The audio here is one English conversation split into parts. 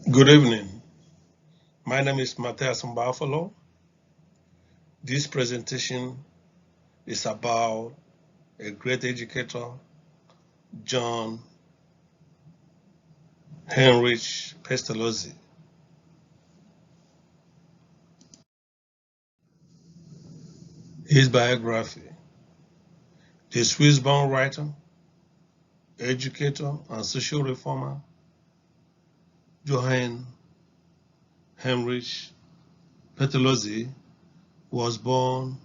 Good evening. My name is Mathias Mgbeafulu. This presentation is about a great educator, Johann Heinrich Pestalozzi. His biography: the Swiss-born writer, educator, and social reformer, Johann Heinrich Pestalozzi was born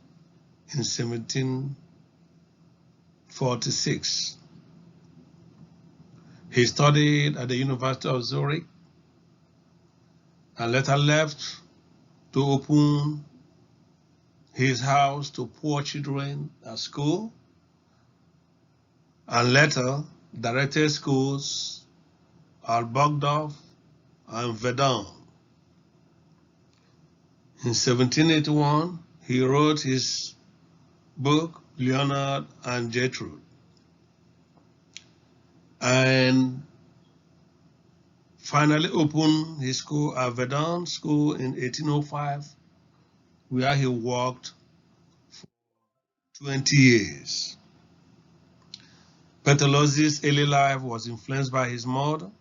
in 1746. He studied at the University of Zurich and later left to open his house to poor children at school, and later directed schools at Burgdorf and Verdun. In 1781, he wrote his book, Leonard and Gertrude, and finally opened his school at Verdun School in 1805, where he worked for 20 years. Pestalozzi's early life was influenced by his mother,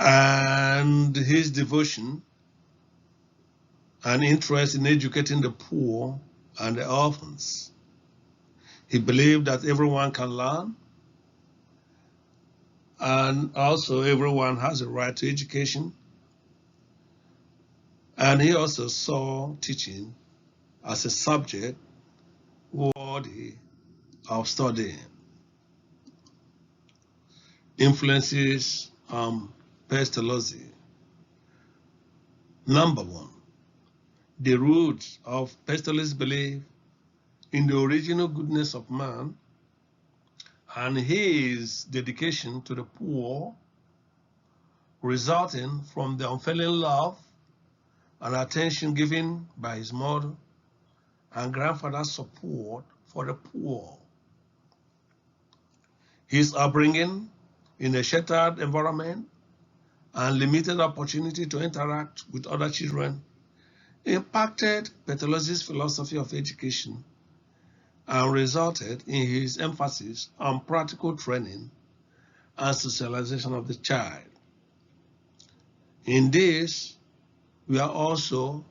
and his devotion and interest in educating the poor and the orphans. He believed that everyone can learn, and also everyone has a right to education. And he also saw teaching as a subject worthy of studying. Influences Pestalozzi. Number one, the roots of Pestalozzi's belief in the original goodness of man and his dedication to the poor, resulting from the unfailing love and attention given by his mother and grandfather's support for the poor. His upbringing in a sheltered environment and limited opportunity to interact with other children impacted Pestalozzi's philosophy of education and resulted in his emphasis on practical training and socialization of the child. In this, we are also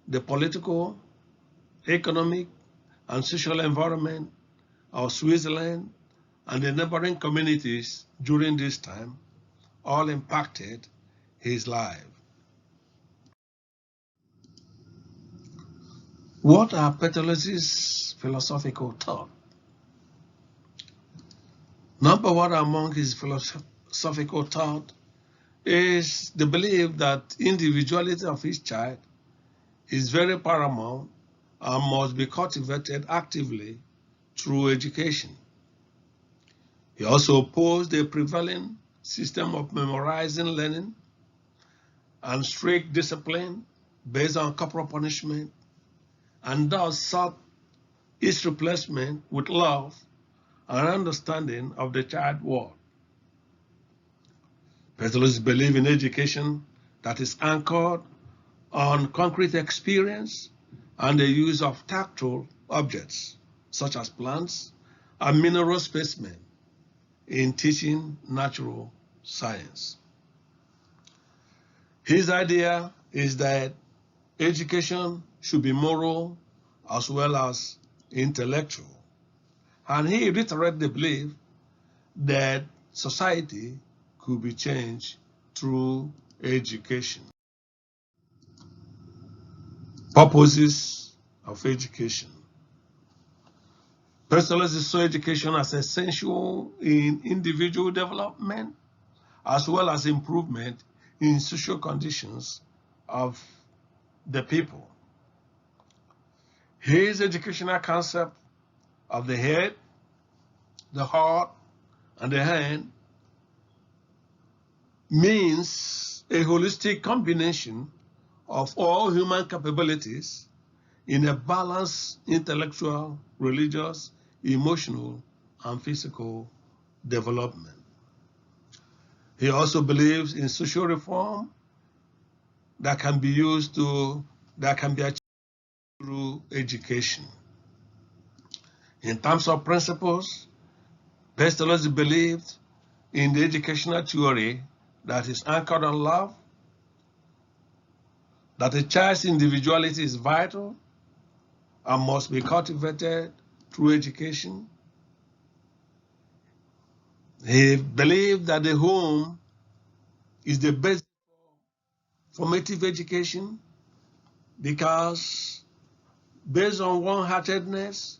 the political, economic, and social environment of Switzerland and the neighboring communities during this time all impacted his life. What are Pestalozzi's philosophical thoughts? Number one among his philosophical thoughts is the belief that individuality of each child is very paramount and must be cultivated actively through education. He also opposed the prevailing system of memorizing learning and strict discipline based on corporal punishment, and thus sought its replacement with love and understanding of the child world. Pestalozzi believed in education that is anchored on concrete experience and the use of tactile objects, such as plants and mineral specimens, in teaching natural science. His idea is that education should be moral as well as intellectual, and he reiterated the belief that society could be changed through education. Purposes of education. Pestalozzi saw education as essential in individual development as well as improvement in social conditions of the people. His educational concept of the head, the heart, and the hand means a holistic combination of all human capabilities in a balanced intellectual, religious, emotional, and physical development. He also believes in social reform that can be achieved through education. In terms of principles, Pestalozzi believed in the educational theory that is anchored on love, that a child's individuality is vital and must be cultivated through education. He believed that the home is the best formative education because based on one-heartedness,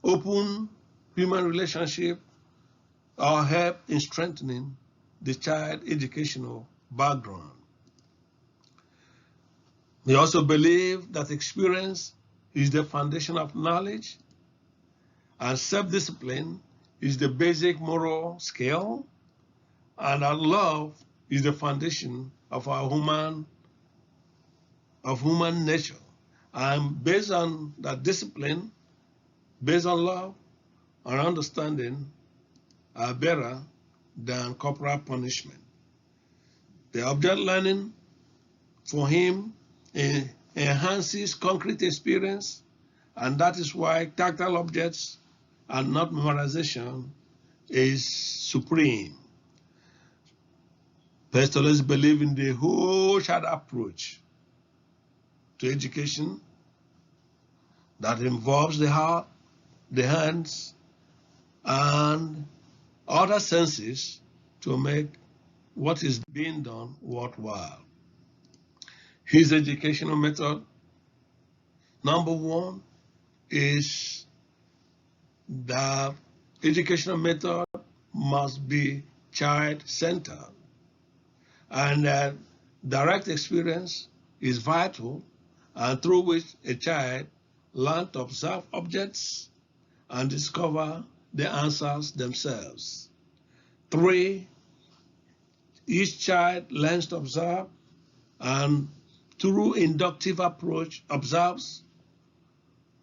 open human relationship are help in strengthening the child educational background. He also believed that experience is the foundation of knowledge and self-discipline is the basic moral skill, and that love is the foundation of our human nature. And based on that discipline, based on love and understanding, are better than corporal punishment. The object learning for him enhances concrete experience, and that is why tactile objects and not memorization is supreme. Pestalozzi believes in the whole child approach to education that involves the heart, the hands, and other senses to make what is being done worthwhile. His educational method, number one, is the educational method must be child-centered, and direct experience is vital, and through which a child learns to observe objects and discover the answers themselves. 3, each child learns to observe and through inductive approach observes,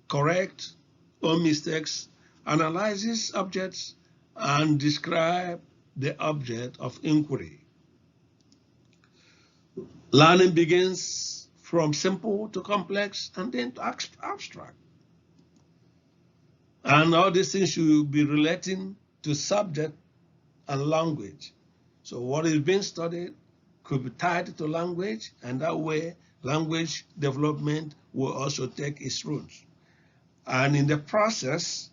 corrects own mistakes, analyzes objects, and describes the object of inquiry. Learning begins from simple to complex and then to abstract. And all these things should be relating to subject and language. So what is being studied could be tied to language, and that way language development will also take its roots. And in the process,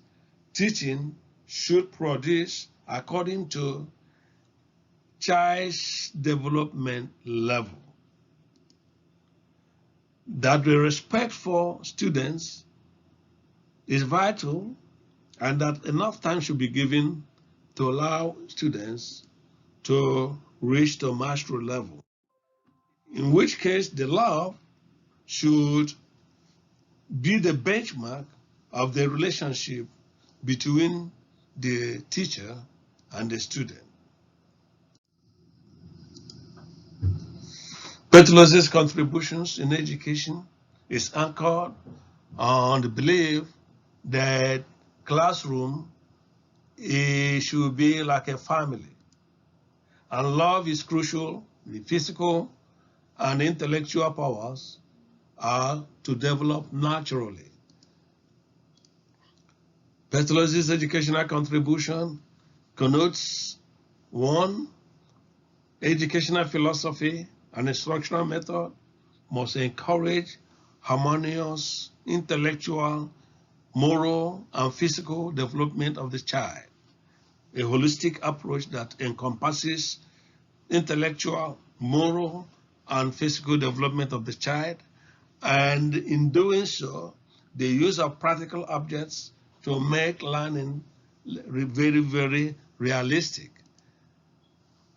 teaching should produce according to child's development level. That the respect for students is vital, and that enough time should be given to allow students to reach the mastery level. In which case, the love should be the benchmark of the relationship between the teacher and the student. Pestalozzi's contributions in education is anchored on the belief that classroom should be like a family, and love is crucial. The physical and intellectual powers are to develop naturally. Pestalozzi's educational contribution connotes 1, educational philosophy and instructional method must encourage harmonious intellectual, moral, and physical development of the child. A holistic approach that encompasses intellectual, moral, and physical development of the child, and in doing so, the use of practical objects to make learning very, very realistic.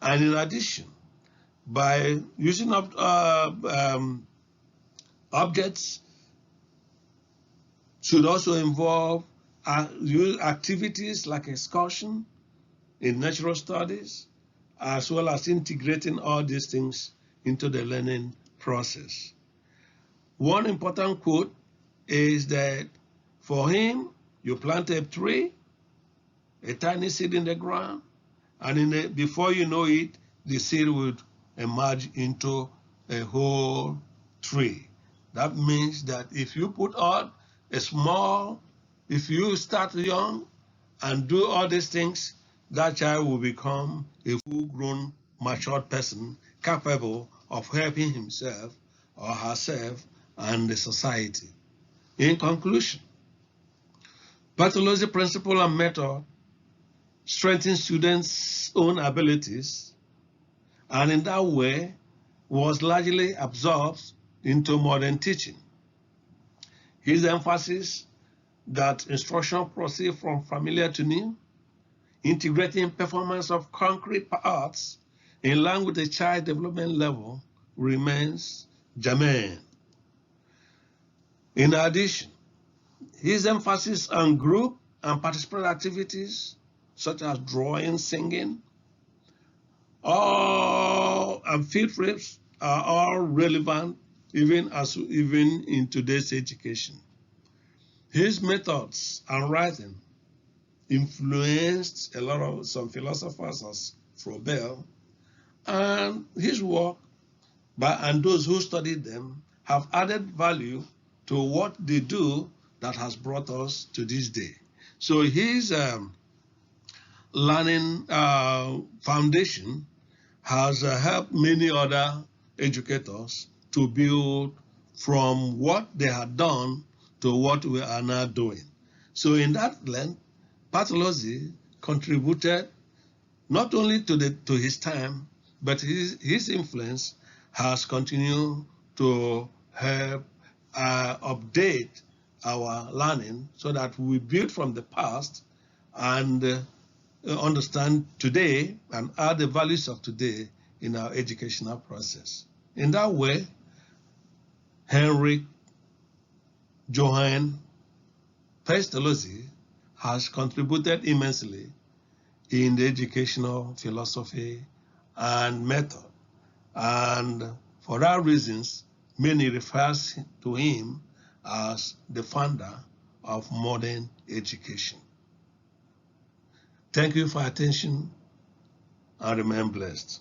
And in addition, by using objects should also involve activities like excursion in natural studies, as well as integrating all these things into the learning process. One important quote is that for him, you plant a tree, a tiny seed in the ground, and before you know it, the seed would emerge into a whole tree. That means that if you put on if you start young and do all these things, that child will become a full-grown, matured person capable of helping himself or herself and the society. In conclusion, Pestalozzi principle and method strengthen students' own abilities, and in that way was largely absorbed into modern teaching. His emphasis that instruction proceed from familiar to new, integrating performance of concrete parts in line with the child development level remains germane. In addition, his emphasis on group and participatory activities such as drawing, singing, and field trips are all relevant even in today's education. His methods and writing influenced a lot of some philosophers as Froebel, and his work and those who studied them have added value to what they do that has brought us to this day. So his learning foundation has helped many other educators to build from what they had done to what we are now doing. So in that length, Pestalozzi contributed not only to his time, but his influence has continued to help update our learning so that we build from the past and understand today and add the values of today in our educational process. In that way, Johann Pestalozzi has contributed immensely in the educational philosophy and method. And for that reasons, many refers to him as the founder of modern education. Thank you for your attention and remain blessed.